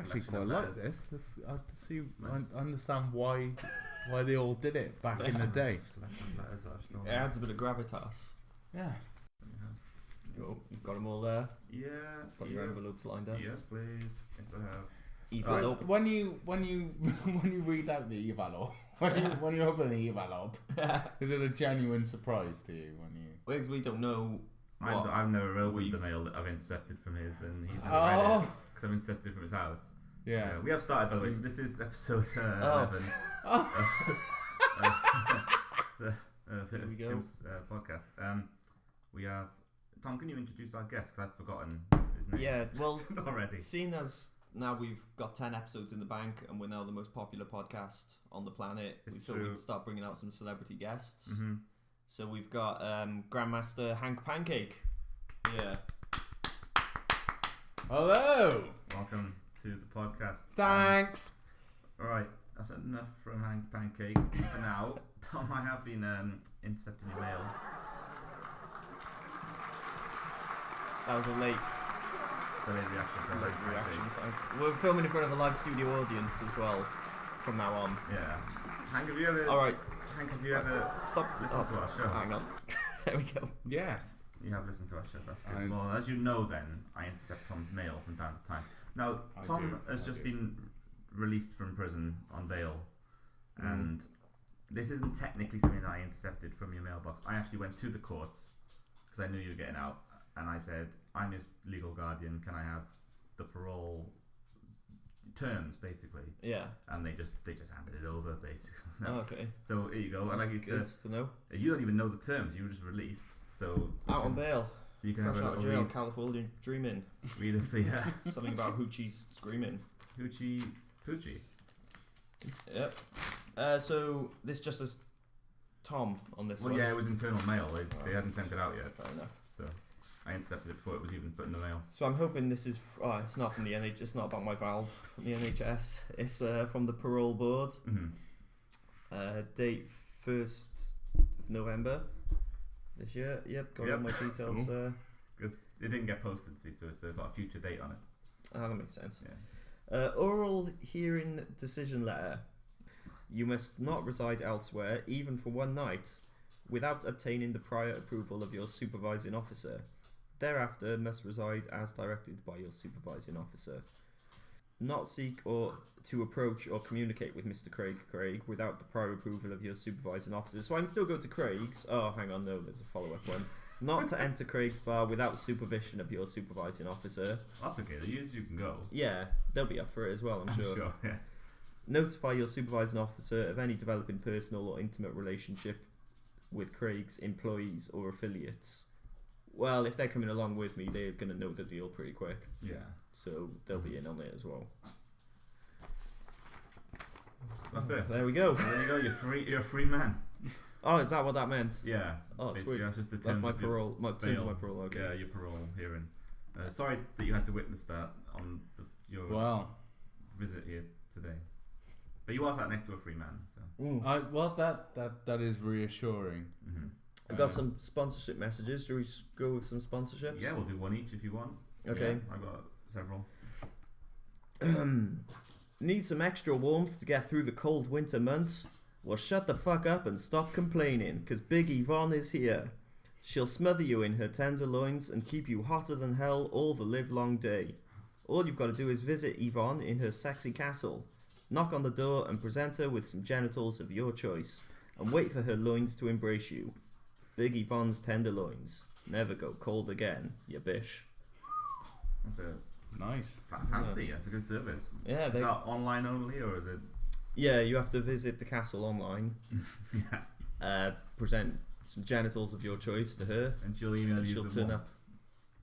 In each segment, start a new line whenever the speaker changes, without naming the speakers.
actually quite like this. I understand why they all did it back in the day.
It adds a bit of gravitas.
Yeah.
You've got them all there.
Yeah.
Got your envelopes lined up.
Yes, please. Yes, I have.
When you read out the envelope, when you open the envelope, is it a genuine surprise to you when you?
Because we don't know.
I've never opened the mail that I've intercepted from his, and he's never read it because I've intercepted it from his house.
Yeah.
We have started, by the way. So this is episode 11 of Pit of Chimps podcast. We have Tom. Can you introduce our guest? Because I've forgotten his name.
Yeah. Well,
already.
Seeing as now we've got 10 episodes in the bank, and we're now the most popular podcast on the planet, we thought we'd start bringing out some celebrity guests.
Mm-hmm.
So we've got Grandmaster Hank Pancake. Yeah.
Hello.
Welcome to the podcast.
Thanks.
Alright, that's enough from Hank Pancake for now. Tom, I have been intercepting your mail.
That was a late
reaction.
We're filming in front of a live studio audience as well from now on.
Yeah. Hank, have you ever...
Alright.
Hank, have you ever listened to our show?
Hang on. There we go.
Yes.
You have listened to our show, that's good. Well, as you know then, I intercept Tom's mail from time to time. Now, Tom has just been released from prison on bail, and this isn't technically something that I intercepted from your mailbox. I actually went to the courts, because I knew you were getting out, and I said, I'm his legal guardian, can I have the parole terms, basically?
Yeah.
And they just handed it over, basically.
Oh, okay.
So here you go.
That's good to know.
You don't even know the terms. You were just released. So
out on bail.
So you can
fresh
have
out of jail. California dreaming.
Read us the
something about hoochies screaming.
Hoochie Poochie.
Yep. So this just as Tom on this one.
Well, yeah, it was internal mail. They hadn't sent it out yet.
Fair enough.
So I intercepted it before it was even put in the mail.
So I'm hoping this is. It's not from the NHS. It's not about my valve from the NHS. It's from the parole board.
Mm-hmm.
Date 1st of November this year. Yep. Got all my details.
Because it didn't get posted, see, so it's got a future date on it.
That makes sense.
Yeah.
Oral hearing decision letter. You must not reside elsewhere, even for one night, without obtaining the prior approval of your supervising officer. Thereafter, must reside as directed by your supervising officer. Not seek or to approach or communicate with Mr. Craig without the prior approval of your supervising officer. So I can still go to Craig's. Oh, hang on, no, there's a follow-up one. Not to enter Craig's bar without supervision of your supervising officer.
That's okay, you can go.
Yeah, they'll be up for it as well, I'm sure.
Sure, yeah.
Notify your supervising officer of any developing personal or intimate relationship with Craig's employees or affiliates. Well, if they're coming along with me, they're going to know the deal pretty quick.
Yeah.
So they'll be in on it as well.
That's it.
There we go.
There you go, you're a free man.
Oh, is that what that meant?
Yeah.
Oh, sweet.
That's just the terms
That's my
of your
parole. My terms of my parole. Okay.
Yeah, your parole hearing. Sorry that you had to witness that on your visit here today. But you are sat next to a free man, so.
That is reassuring.
Mm-hmm.
I've got some sponsorship messages. Do we go with some sponsorships?
Yeah, we'll do one each if you want.
Okay.
Yeah, I've got several.
Need some extra warmth to get through the cold winter months? Well, shut the fuck up and stop complaining, cause Big Yvonne is here. She'll smother you in her tender loins and keep you hotter than hell all the livelong day. All you've got to do is visit Yvonne in her sexy castle. Knock on the door and present her with some genitals of your choice, and wait for her loins to embrace you. Big Yvonne's tender loins. Never go cold again, you bish.
That's a
nice.
Fancy, that's a good service.
Yeah,
is that online only, or is it?
Yeah, you have to visit the castle online.
Yeah.
Present some genitals of your choice to her,
and she'll email you.
She'll turn up.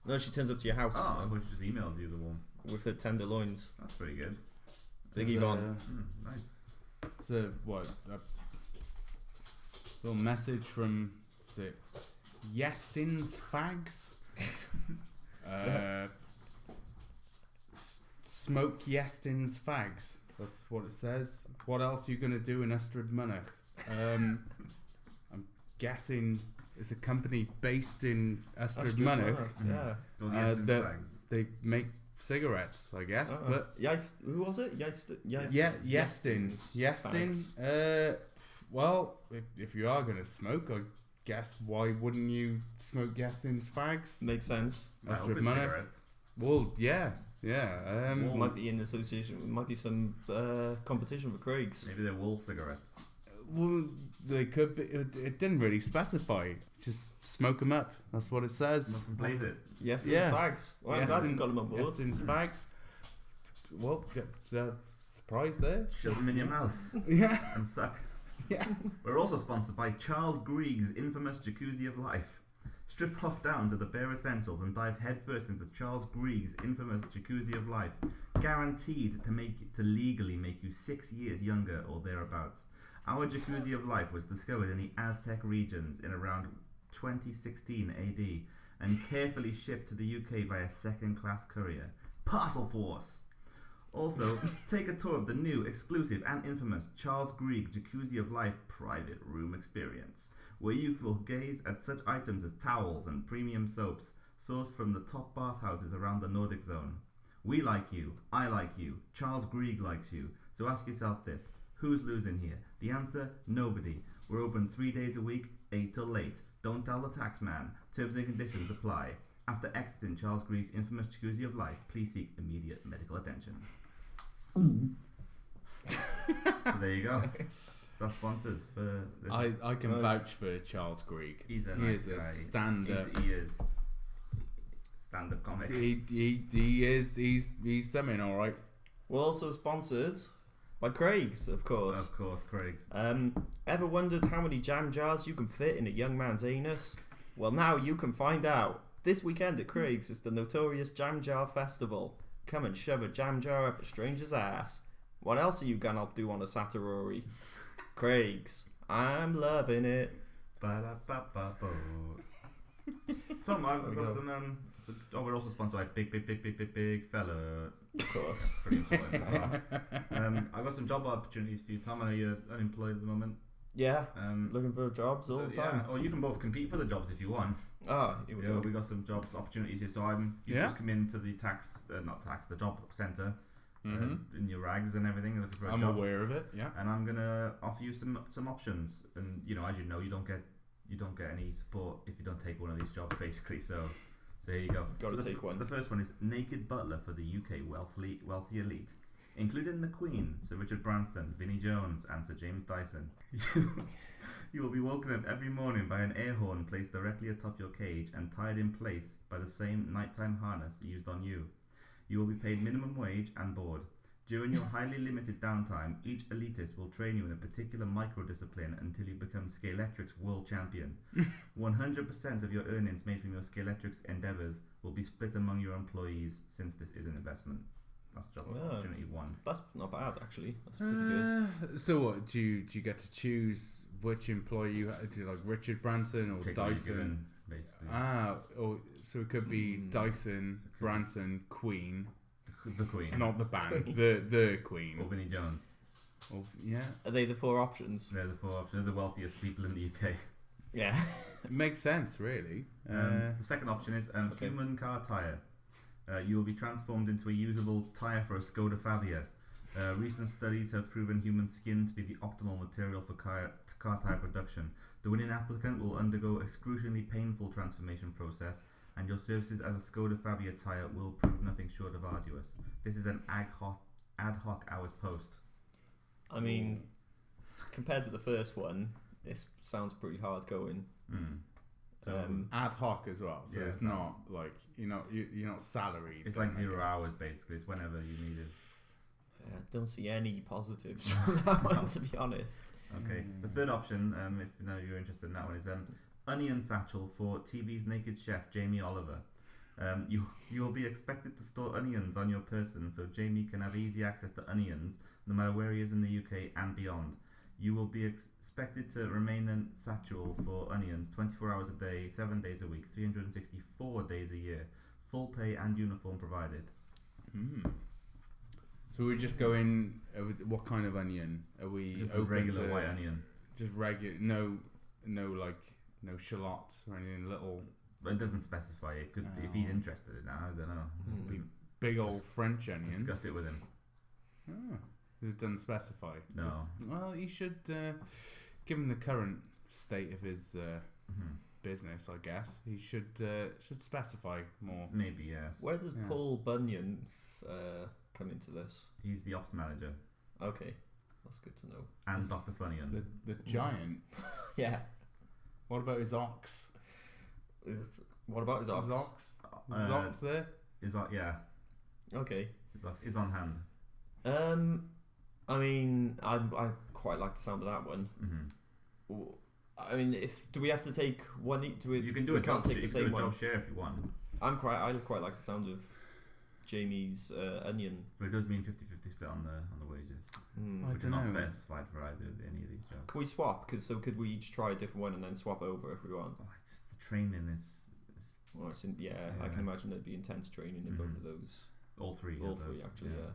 No, she turns up to your house.
Oh, well, she just emails you the one
with her tender loins.
That's pretty good.
Big Yvonne.
Nice.
It's a little message from, is it Yestin's Fags? Smoke Yestin's Fags. That's what it says. What else are you going to do in Ystrad Mynach? I'm guessing it's a company based in Ystrad Mynach.
Yeah.
They make cigarettes, I guess. But
who was it?
Yestins. Well, if you are gonna smoke, I guess why wouldn't you smoke Yestins fags?
Makes sense.
Astrid Money.
Cigarettes.
Well, yeah.
Might be in association. Might be some competition for Craig's.
Maybe they're wool cigarettes.
Well, they could be. It didn't really specify. Just smoke them up. That's what it says.
Smoke and blaze it.
Yes, it's fags. Well, I'm glad you got them on board.
Yestins fags. Well, surprise there.
Shove them in your mouth.
Yeah.
And suck.
Yeah.
We're also sponsored by Charles Grieg's infamous Jacuzzi of Life. Strip off down to the bare essentials and dive headfirst into Charles Grieg's infamous Jacuzzi of Life. Guaranteed to legally make you 6 years younger or thereabouts. Our Jacuzzi of Life was discovered in the Aztec regions in around 2016 AD and carefully shipped to the UK via second-class courier. Parcel Force! Also, take a tour of the new, exclusive and infamous Charles Grieg Jacuzzi of Life private room experience, where you will gaze at such items as towels and premium soaps sourced from the top bathhouses around the Nordic zone. We like you, I like you, Charles Grieg likes you, so ask yourself this, who's losing here? The answer, nobody. We're open 3 days a week, 8 till late. Don't tell the tax man. Terms and conditions apply. After exiting Charles Grieg's infamous Jacuzzi of Life, please seek immediate medical attention. So there you go. It's our sponsors for this.
I can vouch for Charles Grieg.
He's a
he
nice
is
guy.
A stand-up.
He is stand-up comic.
He is. He's something, all right.
We're also sponsored by Craig's, of course.
Of course, Craig's.
Ever wondered how many jam jars you can fit in a young man's anus? Well, now you can find out. This weekend at Craig's is the notorious Jam Jar Festival. Come and shove a jam jar up a stranger's ass. What else are you gonna do on a Saturday? Craig's. I'm loving it.
Ba-da-ba-ba-bo. Tom, I've got some. We're also sponsored by Big Fella.
Of course.
Pretty important as well. I've got some job opportunities for you, Tom. I know you're unemployed at the moment.
Yeah. Looking for jobs all the time.
Yeah. Or you can both compete for the jobs if you want.
Here we go.
We got some jobs opportunities here. So you just come into the the job centre in your rags and everything. Looking for a
I'm
job.
aware of it. Yeah.
And I'm gonna offer you some options. And as you know, you don't get any support if you don't take one of these jobs, basically. So here you go.
Got to take one.
The first one is naked butler for the UK wealthy elite, including the Queen, Sir Richard Branson, Vinnie Jones, and Sir James Dyson. You will be woken up every morning by an air horn placed directly atop your cage and tied in place by the same nighttime harness used on you. You will be paid minimum wage and board. During your highly limited downtime, each elitist will train you in a particular micro-discipline until you become Scalextric's world champion. 100% of your earnings made from your Scalextric's endeavours will be split among your employees, since this is an investment. That's job opportunity one.
That's not bad, actually. That's pretty good.
So what, do you get to choose which employee you have? Do you like Richard Branson or
Take
Dyson?
given, basically.
So it could be Dyson, Branson, Queen.
The Queen.
Not the band, the Queen.
Or Vinnie Jones.
Yeah.
Are they the 4 options?
They're the 4 options. They're the wealthiest people in the UK.
Yeah.
It makes sense, really.
The second option is human car tyre. You will be transformed into a usable tyre for a Skoda Fabia. Recent studies have proven human skin to be the optimal material for car tyre production. The winning applicant will undergo excruciatingly painful transformation process, and your services as a Skoda Fabia tyre will prove nothing short of arduous. This is an ad hoc hours post.
I mean, compared to the first one, this sounds pretty hard going.
So
ad hoc as well, so it's not like you're not salaried.
It's like 0 hours basically. It's whenever you need it.
I don't see any positives from that one, to be honest.
Okay. The third option, if you're interested in that one, is onion satchel for TV's naked chef Jamie Oliver. You will be expected to store onions on your person, so Jamie can have easy access to onions no matter where he is in the UK and beyond. You will be expected to remain in satchel for onions 24 hours a day, 7 days a week, 364 days a year. Full pay and uniform provided.
So we're just going. What kind of onion are we?
Just
open
a regular
to?
white onion.
Just regular. No shallots or anything little.
But it doesn't specify. It could be, if he's interested in that. I don't know.
big old French onions.
Discuss it with him.
Oh, it doesn't specify.
No.
Well, you should give him the current state of his business. I guess he should specify more.
Maybe, yes.
Where does Paul Bunyan come into this?
He's the ops manager.
Okay, that's good to know.
And Dr. Funnion.
The giant.
Yeah.
What about his ox?
What about his ox?
His ox there?
Yeah.
Okay.
His ox is on hand.
I mean, I quite like the sound of that one.
Mm-hmm.
I mean, do we have to take one?
You can do a job share. You can do a job share if you want.
I quite like the sound of Jamie's onion.
But it does mean 50-50 split on the wages. Which are not specified for any of these jobs.
Can we swap? Could we each try a different one and then swap over if we want?
Oh, it's just the training is.
Well, I can imagine there'd be intense training in both of those.
All three
actually.
Yeah.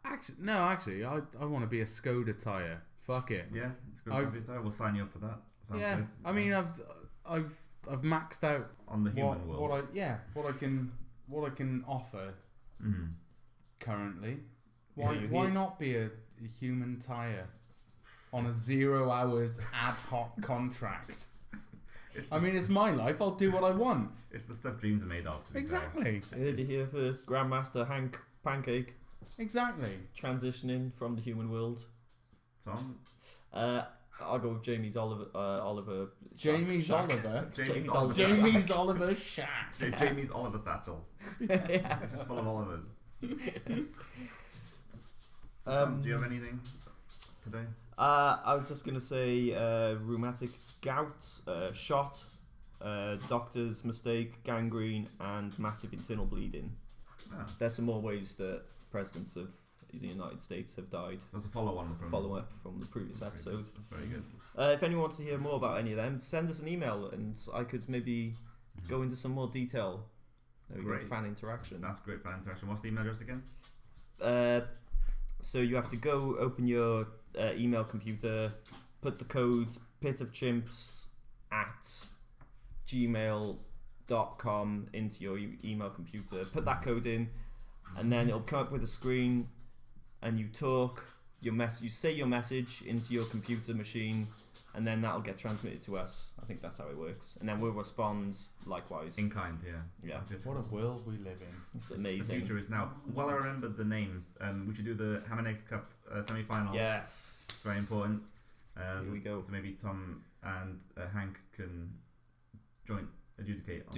Actually, I want to be a Skoda tyre. Fuck it.
Yeah, it's good. We'll sign you up for that. Sounds good.
I mean, I've maxed out
on the human world.
What I can offer currently.
Yeah,
Why not be a human tyre on a 0 hours ad hoc contract? It's my life. I'll do what I want.
It's the stuff dreams are made of.
Exactly.
Heard it here first. Grandmaster Hank Pancake.
Exactly.
Transitioning from the human world.
Tom?
I'll go with Jamie's Oliver.
Jamie's
Oliver?
Jamie's Oliver Shat.
Jamie's Oliver Satchel. It's just full of Olivers. So Tom, do you have anything today?
I was just going to say rheumatic gout, shot, doctor's mistake, gangrene, and massive internal bleeding. There's some more ways that presidents of the United States have died.
So it's a follow-up
from the previous episode.
That's very good.
If anyone wants to hear more about any of them, send us an email and I could maybe go into some more detail. There we go, fan interaction.
That's great fan interaction. What's the email address again?
So you have to go open your email computer, put the code Pit of Chimps at gmail.com into your email computer, put that code in, and then it'll come up with a screen, and you talk you say your message into your computer machine, and then that'll get transmitted to us. I think that's how it works, and then we'll respond likewise.
In kind,
yeah.
What a world we live in.
It's amazing.
The future is now. Well, I remembered the names. We should do the Ham and Eggs Cup semi-final.
Yes.
It's very important.
Here we go.
So maybe Tom and Hank can joint adjudicate on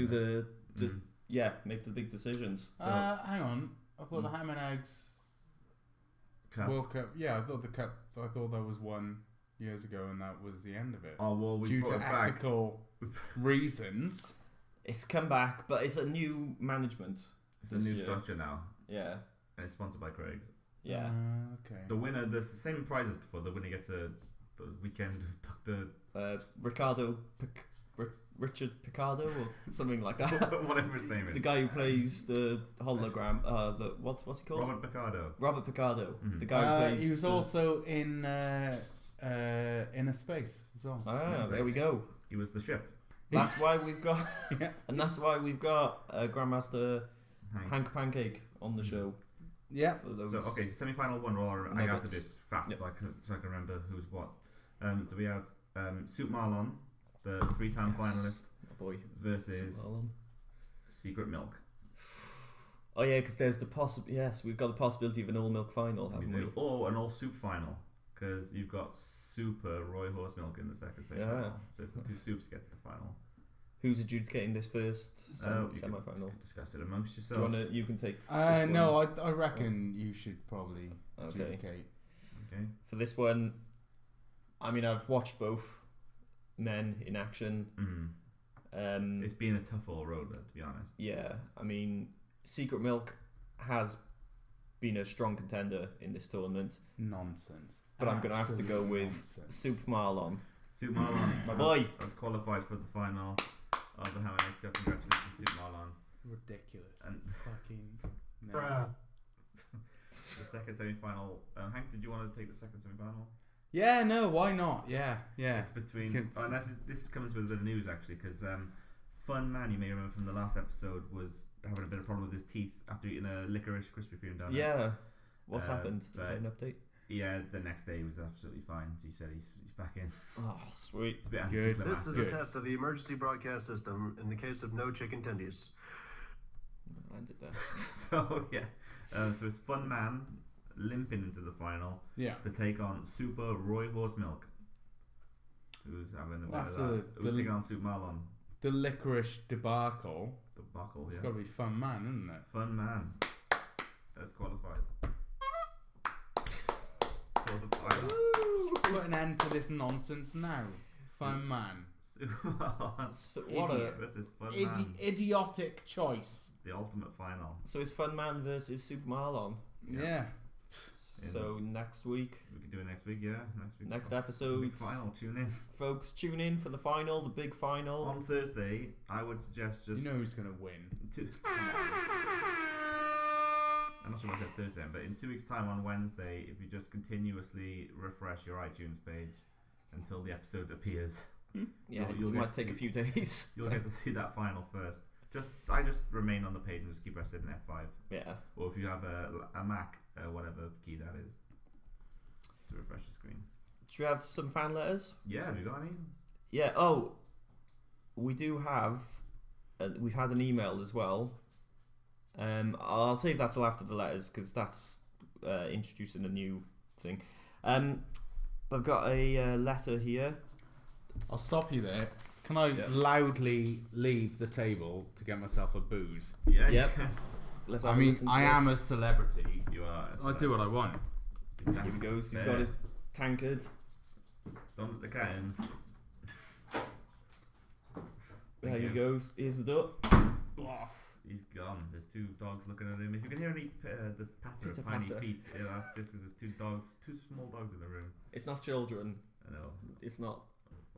make the big decisions.
So, hang on. I thought the Ham and Eggs
Cup.
World Cup. Yeah, I thought the cup. I thought there was one years ago, and that was the end of it.
Oh well, we
due
brought
to
it back.
ethical reasons.
It's come back, but it's a new management.
It's a new structure now.
Yeah.
And it's sponsored by Craig's.
Yeah.
Okay.
The winner, there's the same prizes before. The winner gets a weekend with Dr.
Richard Picardo or something like that.
Whatever his name is.
The guy who plays the hologram. What's he called?
Robert Picardo.
Mm-hmm. The guy who plays.
He was also in Inner Space as well.
There we go.
He was the ship.
That's why we've got, and that's why we've got Grandmaster Hank Pancake on the show.
Yeah.
So semi-final one. I have to do it fast so I can remember who's what. So we have Soup Marlon, the 3-time finalist, versus Secret Milk.
Oh yeah, because there's we've got the possibility of an all milk final, haven't we?
Or an all soup final, because you've got Super Roy Horse Milk in the second semi-final. So if the two soups get to the final.
Who's adjudicating this first semi-final?
Discuss it amongst yourselves.
You can take.
No, I reckon you should probably adjudicate.
Okay.
For this one, I mean, I've watched both men in action.
Mm-hmm. It's been a tough all road, to be honest.
Yeah, I mean, Secret Milk has been a strong contender in this tournament.
Nonsense.
But I'm going to have to go with Soup Marlon.
Soup Marlon,
my boy,
has qualified for the final of the Ham and Eggs Cup. Congratulations, Soup Marlon.
Ridiculous.
And
fucking
no. The second semi-final. Hank, did you want to take the second semi-final?
Yeah, no, why not? Yeah.
It's between. And this comes with a bit of news actually, because Fun Man, you may remember from the last episode, was having a bit of problem with his teeth after eating a licorice Krispy Kreme donut.
Yeah. What's happened? Is that an update?
Yeah, the next day he was absolutely fine. He said he's back in.
Oh, sweet.
It's a bit
Good.
anticlimactic.
This is a test of the emergency broadcast system in the case of no chicken tendies.
Landed there.
So yeah, so it's Fun Man limping into the final to take on Super Roy Horse Milk, who's having a bit of that. Who's taking on Super Marlon.
The licorice debacle.
Debacle,
It's
yeah.
got to be Fun Man, isn't it?
Fun Man. That's qualified.
Put an end to this nonsense now. Fun Man.
Super Marlon.
What a
versus Fun Man.
Idiotic choice.
The ultimate final.
So it's Fun Man versus Super Marlon.
Yeah.
So next week.
We can do it next week, yeah.
Next episode.
Big final, tune in.
Folks, tune in for the final, the big final.
On Thursday, I would suggest just...
You know who's going to win.
I'm not sure what I said Thursday, but in 2 weeks' time on Wednesday, if you just continuously refresh your iTunes page until the episode appears,
Yeah,
you'll
it might take a few days.
You'll get to see that final first. I just remain on the page and just keep pressing F5.
Yeah.
Or if you have a Mac, whatever key that is, to refresh the screen.
Do you have some fan letters?
Yeah, have you got any?
Yeah. Oh, we do have. We've had an email as well. I'll save that till after the letters because that's introducing a new thing. I've got a letter here.
I'll stop you there. Can I loudly leave the table to get myself a booze?
Yeah.
Yep. Let's have
I
a
mean,
listen to
I
this.
am a celebrity.
You are.
I do what I want.
Here he goes. He's got his tankard.
Don't let the cat in.
There he goes. Here's the duck.
He's gone. There's two dogs looking at him. If you can hear any the patter of tiny feet, that's just because there's two small dogs in the room.
It's not children.
I know.
It's not.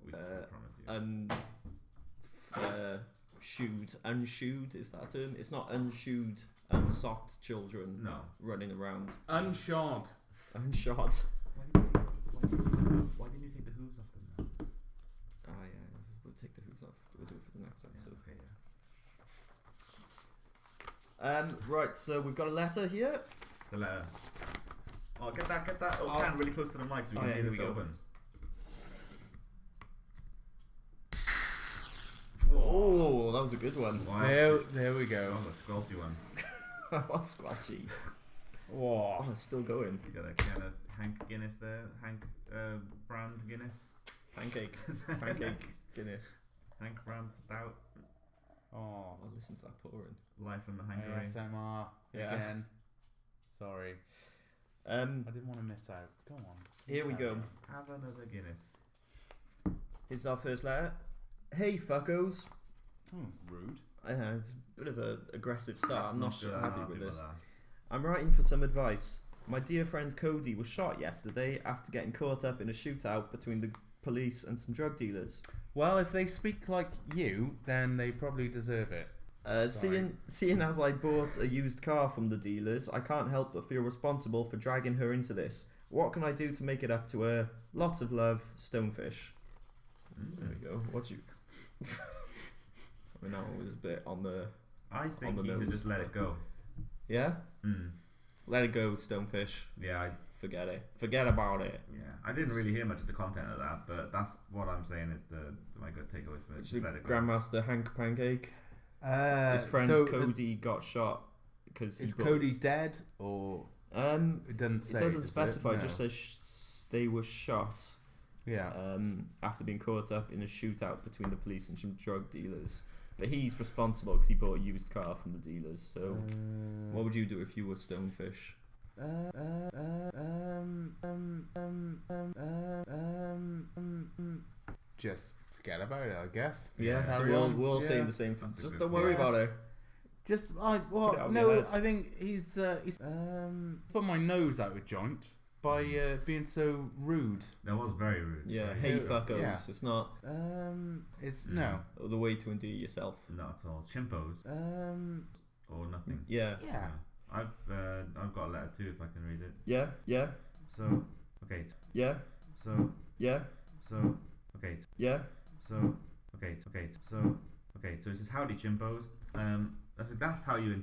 We promise you.
Unshoed is that a term? It's not unshoed, unsocked children
No.
running around.
Unshod.
Unshod.
Why didn't you take the hooves off them then?
Ah, yeah, we'll take the hooves off. We'll do it for the next episode.
Okay,
Right, so we've got a letter here.
It's a letter. Oh, get that. Oh, can really close to the mic so we can hear this open.
Oh, that was a good one.
Wow.
There we go.
Oh, a squelchy one.
That was squatchy.
Whoa.
Oh, it's still going.
He's got a kind of Hank Guinness there. Hank brand Guinness.
Pancake Guinness.
Hank brand stout.
Oh.
Oh, listen to that pouring.
Live from the Hungary.
ASMR again. Sorry. I didn't want to miss out. Go on.
Here we go.
Have another Guinness.
Here's our first letter. Hey, fuckos.
Rude.
It's a bit of an aggressive start. I'm not sure happy with this. I'm writing for some advice. My dear friend Cody was shot yesterday after getting caught up in a shootout between the police and some drug dealers.
Well, if they speak like you, then they probably deserve it.
Seeing as I bought a used car from the dealers, I can't help but feel responsible for dragging her into this. What can I do to make it up to her? Lots of love, Stonefish. There we go. What's you? I mean, that one was a bit on the.
I think you should just let it go.
Yeah. Let it go, Stonefish.
Yeah.
Forget it. Forget about it.
Yeah. I didn't really hear much of the content of that, but that's what I'm saying is my good takeaway for it.
It's
Just
the
let it go.
Grandmaster Hank Pancake. His friend Cody got shot because
is Cody dead or it doesn't say?
It doesn't specify.
No.
It just says they were shot.
Yeah.
After being caught up in a shootout between the police and some drug dealers. But he's responsible because he bought a used car from the dealers. So, what would you do if you were Stonefish?
Just forget about it, I guess.
Yeah, so
Carry on.
we're all
Yeah.
saying the same thing.
That's a
Just
good
don't worry about it.
Just
Put it out of
no.
your head.
I think he's put my nose out of joint by being so rude.
That was very rude.
Yeah,
Very
hey
rude.
fuckos.
Yeah.
It's not
It's no.
the way to endear yourself.
Not at all. Chimpos or nothing.
Yeah.
Yeah.
I've got a letter too if I can read it.
Yeah. Yeah.
So okay.
Yeah.
So
Yeah.
so okay.
Yeah.
So okay. Okay. So Okay, so it says howdy chimpos. That's how you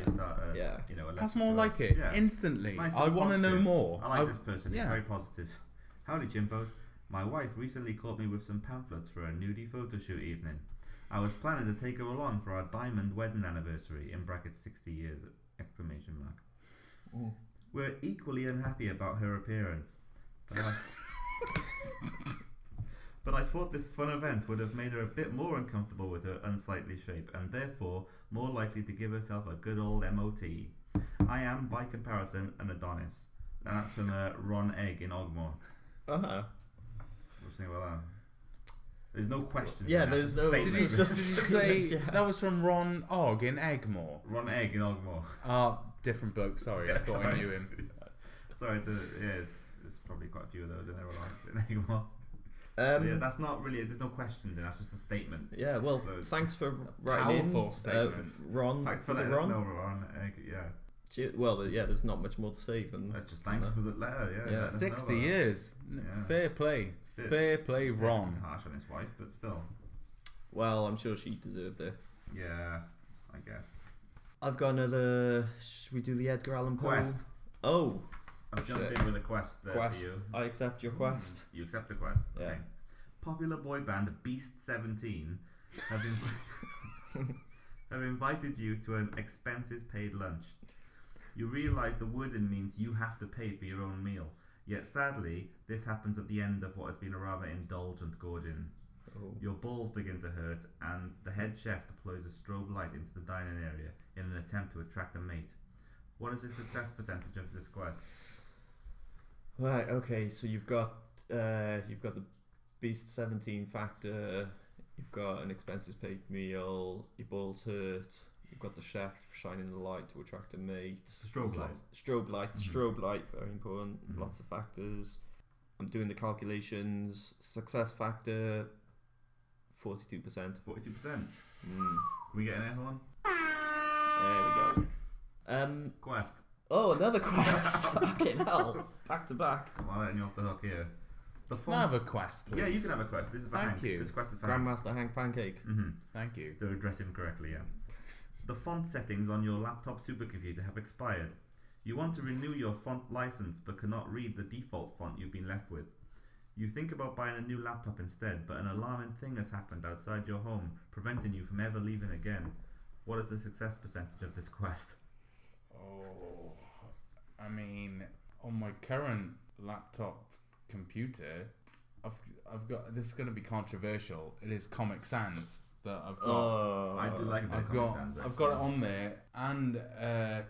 start. A
That's more like it.
Yeah.
Instantly.
Nice
I
and
want to know
positive.
more.
I like this person. He's
yeah.
very positive. Howdy chimpos. My wife recently caught me with some pamphlets for a nudie photo shoot evening. I was planning to take her along for our diamond wedding anniversary in brackets 60 years exclamation mark.
Ooh.
We're equally unhappy about her appearance. But I thought this fun event would have made her a bit more uncomfortable with her unsightly shape and therefore more likely to give herself a good old MOT. I am, by comparison, an Adonis. And that's from Ron Egg in Ogmore.
Uh-huh.
What's the thing about that? There's no question.
Yeah, there's no...
Did you say that was from Ron Ogg in Egmore?
Ron Egg in Ogmore.
Different bloke, sorry, I thought I knew him.
Sorry, there's probably quite a few of those in there in Egmore. Yeah, that's not really. There's no questions, that's just a statement.
Yeah, well, thanks for writing
powerful
in,
statement.
Ron.
Thanks for letting us know, Ron. Yeah.
Well, there's not much more to say than.
That's just thanks for the letter. Yeah.
60 years.
Yeah.
Fair play. Fair play, Ron.
Harsh on his wife, but still.
Well, I'm sure she deserved it.
Yeah, I guess.
I've got another. Should we do the Edgar Allan Poe?
Quest.
Oh.
I've jumped in with a quest there
quest.
for you.
I accept your quest.
You accept the quest.
Yeah.
Okay. Popular boy band Beast 17 have invited you to an expenses paid lunch. You realise the wording means you have to pay for your own meal. Yet sadly, this happens at the end of what has been a rather indulgent gorging.
Oh.
Your balls begin to hurt, and the head chef deploys a strobe light into the dining area in an attempt to attract a mate. What is the success percentage of this quest?
Right. Okay. So you've got the Beast 17 factor. You've got an expenses paid meal. Your balls hurt. You've got the chef shining the light to attract a mate.
Strobe light.
Strobe light.
Mm-hmm.
Very important.
Mm-hmm.
Lots of factors. I'm doing the calculations. Success factor 42%.
42%. Can we get an air horn?
There we go.
Quest.
Oh, another quest. Fucking hell. Back to back.
I'm letting you off the hook here.
Can I have a quest, please?
Yeah, you can have a quest. This is for
Thank
Hank.
you.
This quest is for Hank.
Grandmaster Hank Pancake.
Mm-hmm.
Thank you.
To address him correctly, yeah. The font settings on your laptop supercomputer have expired. You want to renew your font license but cannot read the default font you've been left with. You think about buying a new laptop instead, but an alarming thing has happened outside your home, preventing you from ever leaving again. What is the success percentage of this quest?
Oh, I mean, on my current laptop computer, I've got, this is going to be controversial. It is Comic Sans that I've got.
I do like a bit of Comic Sans.
I've got it on there, and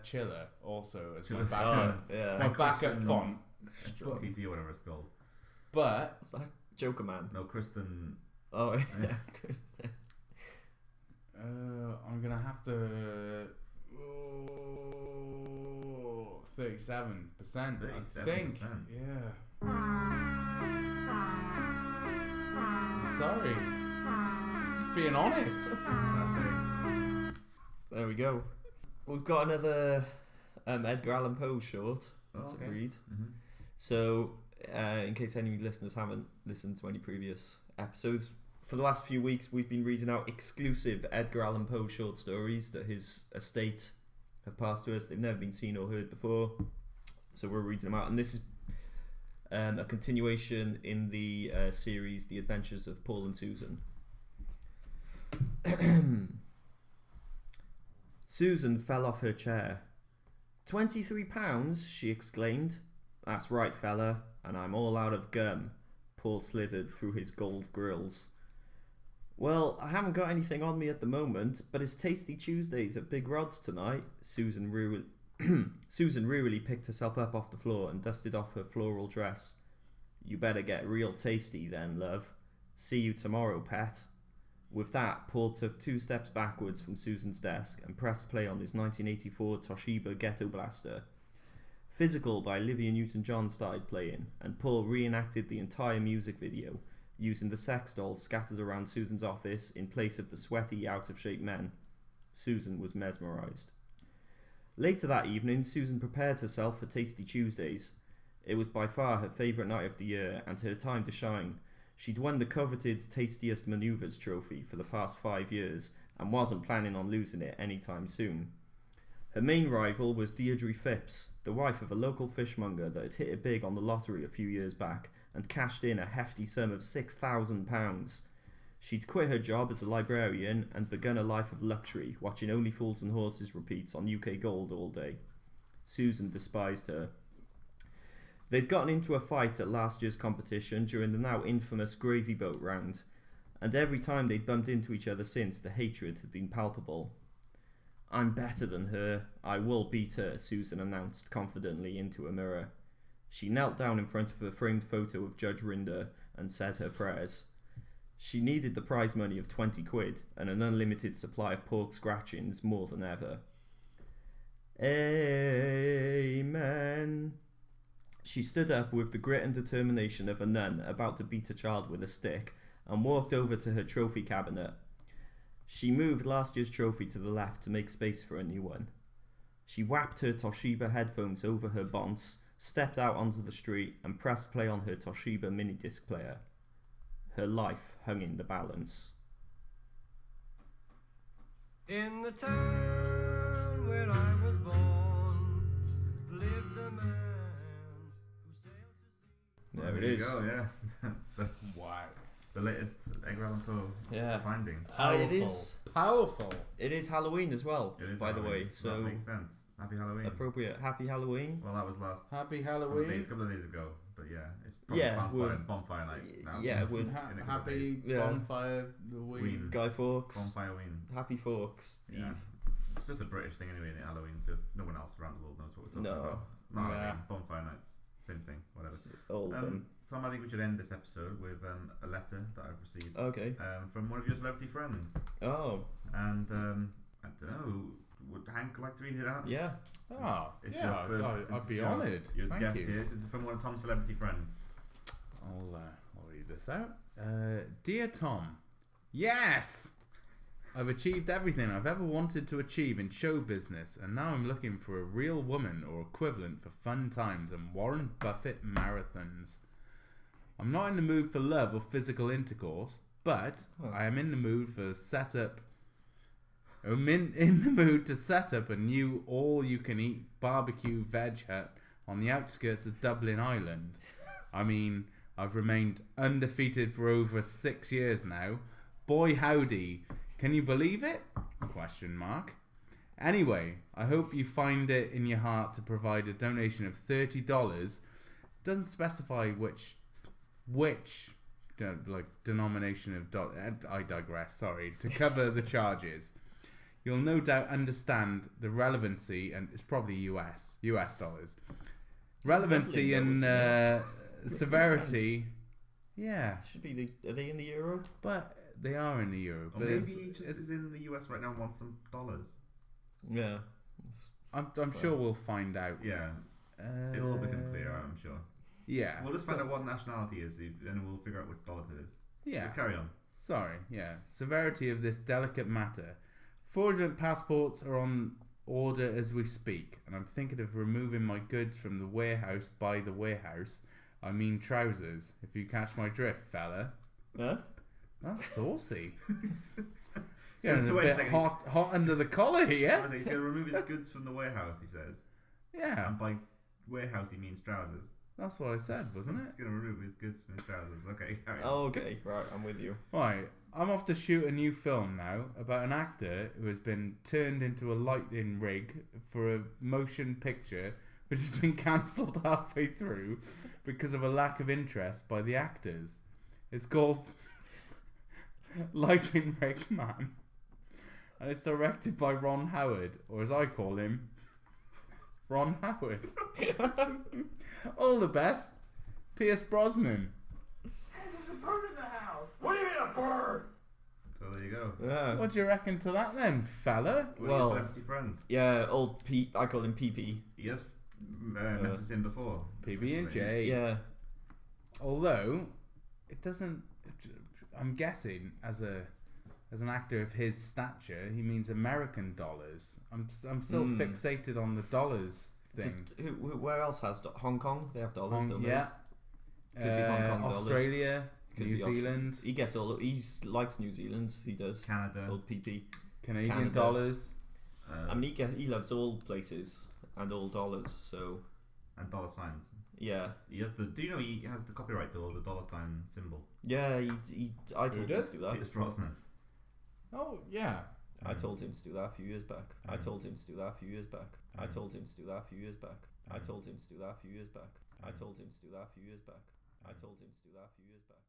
Chiller also as my
Chiller's
backup.
Yeah.
My backup font.
TC or whatever it's called.
But
What's that? Joker Man.
No, Kristen.
Oh yeah.
I'm gonna have to 37%. I think. Yeah. I'm sorry. Just being honest.
There we go. We've got another Edgar Allan Poe short to read.
Mm-hmm.
So, in case any listeners haven't listened to any previous episodes, for the last few weeks we've been reading out exclusive Edgar Allan Poe short stories that his estate have passed to us. They've never been seen or heard before, so we're reading them out. And this is a continuation in the series The Adventures of Paul and Susan. Susan fell off her chair. £23, she exclaimed. That's right, fella, and I'm all out of gum. Paul slithered through his gold grills. Well, I haven't got anything on me at the moment, but it's Tasty Tuesdays at Big Rod's tonight. Susan wearily picked herself up off the floor and dusted off her floral dress. You better get real tasty then, love. See you tomorrow, pet. With that, Paul took 2 steps backwards from Susan's desk and pressed play on his 1984 Toshiba Ghetto Blaster. Physical by Olivia Newton-John started playing, and Paul reenacted the entire music video, using the sex dolls scattered around Susan's office in place of the sweaty, out-of-shape men. Susan was mesmerised. Later that evening, Susan prepared herself for Tasty Tuesdays. It was by far her favourite night of the year and her time to shine. She'd won the coveted Tastiest Manoeuvres trophy for the past 5 years and wasn't planning on losing it anytime soon. Her main rival was Deirdre Phipps, the wife of a local fishmonger that had hit it big on the lottery a few years back and cashed in a hefty sum of £6,000. She'd quit her job as a librarian and begun a life of luxury, watching Only Fools and Horses repeats on UK Gold all day. Susan despised her. They'd gotten into a fight at last year's competition during the now infamous gravy boat round, and every time they'd bumped into each other since, the hatred had been palpable. "I'm better than her. I will beat her," Susan announced confidently into a mirror. She knelt down in front of a framed photo of Judge Rinder and said her prayers. She needed the prize money of 20 quid and an unlimited supply of pork scratchings more than ever. Amen. She stood up with the grit and determination of a nun about to beat a child with a stick and walked over to her trophy cabinet. She moved last year's trophy to the left to make space for a new one. She whapped her Toshiba headphones over her bonce, stepped out onto the street and pressed play on her Toshiba mini disc player. Her life hung in the balance.
In the town where I was born lived a man who sailed to sea.
There it
you
is.
go, yeah.
Wow.
The latest Edgar Allan Poe finding.
It is.
Powerful.
It is Halloween as well,
It is
by
Halloween.
the way. So
that makes sense. Happy Halloween.
appropriate. Happy Halloween.
Well, that was last
Happy
couple
Halloween.
of days ago. But yeah, it's probably
Yeah,
bonfire night now.
Yeah, we're
in a couple of
Happy
days.
Yeah.
bonfire Halloween.
Ween.
Guy Fawkes.
Bonfire Ween.
Happy Fawkes.
Yeah. It's just a British thing anyway, Halloween, so no one else around the world knows what we're talking
No.
about. No,
Yeah.
Halloween, bonfire night, same thing, whatever.
All of them.
Tom, I think we should end this episode with a letter that I've received
Okay.
from one of your celebrity friends.
Oh,
And I don't know, would Hank like to read it out?
yeah.
Oh,
It's
yeah,
your first,
I'd be
your-
honoured.
You're the
Thank
guest
you.
here. This is from one of Tom's celebrity friends.
I'll read this out. Dear Tom, yes! I've achieved everything I've ever wanted to achieve in show business, and now I'm looking for a real woman or equivalent for fun times and Warren Buffett marathons. I'm not in the mood for love or physical intercourse, but I am in the mood for I'm in the mood to set up a new all-you-can-eat barbecue veg hut on the outskirts of Dublin Island. I mean, I've remained undefeated for over 6 years now. Boy howdy, can you believe it? Question mark. Anyway, I hope you find it in your heart to provide a donation of $30. Doesn't specify which denomination of I digress, sorry, to cover the charges. You'll no doubt understand the relevancy, and it's probably US dollars. Relevancy and severity. Yeah,
Should be are they in the euro?
but they are in the euro.
Or
But
maybe
it's,
he just
it's,
is in the US right now and wants some dollars.
Yeah.
I'm sure we'll find out.
Yeah, it'll all become clear, I'm sure.
Yeah.
We'll just find out what nationality is, and we'll figure out which dollars it is.
Yeah.
So carry on.
Sorry, yeah. Severity of this delicate matter. Fraudulent passports are on order as we speak, and I'm thinking of removing my goods from the warehouse by the warehouse. I mean trousers, if you catch my drift, fella.
Huh?
That's saucy.
Yeah,
Getting
so
a
wait a
bit
second,
hot under the collar here.
So he's going to remove his goods from the warehouse, he says.
Yeah,
And by warehouse, he means trousers.
that's what I said, wasn't
He's
it?
going to remove his goods from his trousers. Okay, carry on.
Okay, right, I'm with you.
Right, I'm off to shoot a new film now about an actor who has been turned into a lighting rig for a motion picture which has been cancelled halfway through because of a lack of interest by the actors. It's called Lighting Rig Man, and it's directed by Ron Howard, or as I call him, Ron Howard. All the best, Pierce Brosnan.
There's a bird in the house. What do you mean a bird?
So there you go.
Yeah.
What do you reckon to that then, fella?
What are
Well-
your celebrity friends?
Yeah, old Pete. I call him PP.
He has messaged in before.
PB&J.
Yeah.
Although it doesn't, I'm guessing as an actor of his stature, he means American dollars. I'm still fixated on the dollars thing.
Where else has Hong Kong? They have dollars, don't they?
Yeah.
Could be Hong Kong dollars.
Australia
Could
New
be optional.
Zealand,
He gets all. He likes New Zealand. He does.
Canada.
Old PP.
Canadian
Canada.
dollars.
I mean, he loves all places and all dollars. So
And dollar signs.
yeah,
He has the. Do you know he has the copyright to all the dollar sign symbol?
yeah. I told him
does?
to do that.
Peter Strosman.
Oh yeah.
I told him to do that a few years back. I told him to do that a few years back. I told him to do that a few years back. I told him to do that a few years back. I told him to do that a few years back. I told him to do that a few years back.